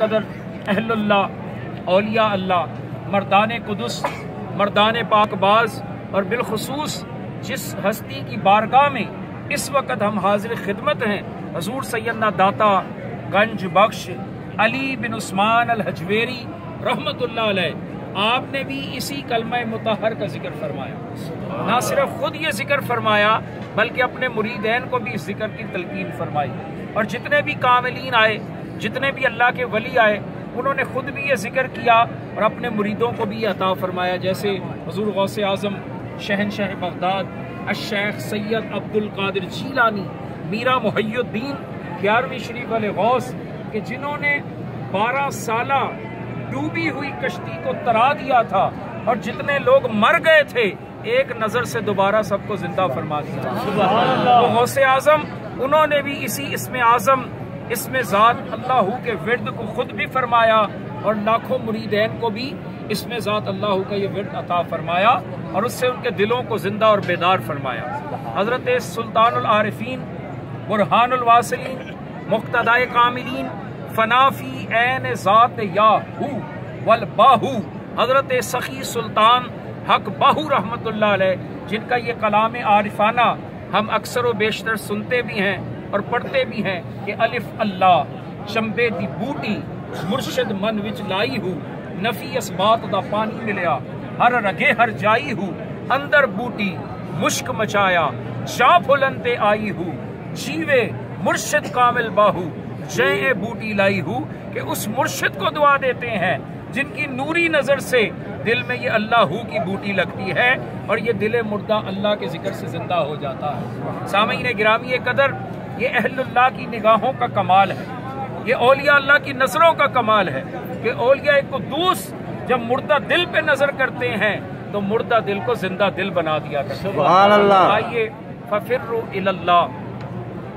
قدر اہل اللہ، اولیاء اللہ، مردان قدس، مردان پاک باز، اور بالخصوص جس ہستی کی بارگاہ میں اس وقت ہم حاضر خدمت ہیں، حضور سیدنا داتا گنج بخش علی بن عثمان الحجویری رحمت اللہ علیہ، آپ نے بھی اسی کلمہ مطہر کا ذکر فرمایا۔ نہ صرف خود یہ ذکر فرمایا بلکہ اپنے مریدین کو بھی اس ذکر کی تلقین فرمائی، اور جتنے بھی کاملین آئے، جتنے بھی اللہ کے ولی آئے، انہوں نے خود بھی یہ ذکر کیا اور اپنے مریدوں کو بھی یہ عطا فرمایا، جیسے حضور غوث اعظم شہنشاہ بغداد الشیخ سید عبد القادر جیلانی میرا محی الدین 11ویں شریف والے غوث، کہ جنہوں نے 12 سالہ ڈوبی ہوئی کشتی کو ترا دیا تھا، اور جتنے لوگ مر گئے تھے ایک نظر سے دوبارہ سب کو زندہ فرما دیا۔ تو غوث اعظم انہوں نے بھی اسی اسم اعظم، اسم ذات اللہ کے ورد کو خود بھی فرمایا، اور لاکھوں مریدین کو بھی اسم ذات اللہ کا یہ ورد عطا فرمایا، اور اس سے ان کے دلوں کو زندہ اور بیدار فرمایا۔ حضرت سلطان العارفین، برہان الواصلین، مقتدائے کاملین، فنا فی عین ذات یاہو والباہو، حضرت سخی سلطان حق باہو رحمت اللہ علیہ، جن کا یہ کلام عارفانہ ہم اکثر و بیشتر سنتے بھی ہیں اور پڑھتے بھی ہیں کہ الف اللہ چمبے دی بوٹی مرشد من وچ لائی ہو، نفی اس بات دا پانی ملیا ہر رگے ہر جائی ہو، اندر بوٹی مشک مچایا جا پھلنتے آئی ہو، جیوے مرشد کامل باہو جے بوٹی لائی ہو، کہ اس مرشد کو دعا دیتے ہیں جن کی نوری نظر سے دل میں یہ اللہ ہو کی بوٹی لگتی ہے، اور یہ دل مردہ اللہ کے ذکر سے زندہ ہو جاتا ہے۔ سامعین گرامی قدر، یہ اہل اللہ کی نگاہوں کا کمال ہے، یہ اولیاء اللہ کی نظروں کا کمال ہے کہ اولیاء قدوس جب مردہ دل پہ نظر کرتے ہیں تو مردہ دل کو زندہ دل بنا دیا کرتے ہیں۔ سبحان اللہ۔ آئیے ففروا الی اللہ،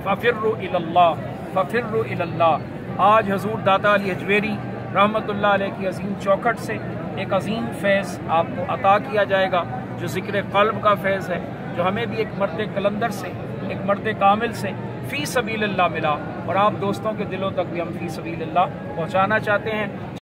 ففروا الی اللہ، ففروا الی اللہ۔ آج حضور داتا علی حجویری رحمت اللہ علیہ کی عظیم چوکھٹ سے ایک عظیم فیض آپ کو عطا کیا جائے گا، جو ذکر قلب کا فیض ہے، جو ہمیں بھی ایک مرد کلندر سے، ایک مرد کامل سے فی سبیل اللہ ملا، اور آپ دوستوں کے دلوں تک بھی ہم فی سبیل اللہ پہنچانا چاہتے ہیں۔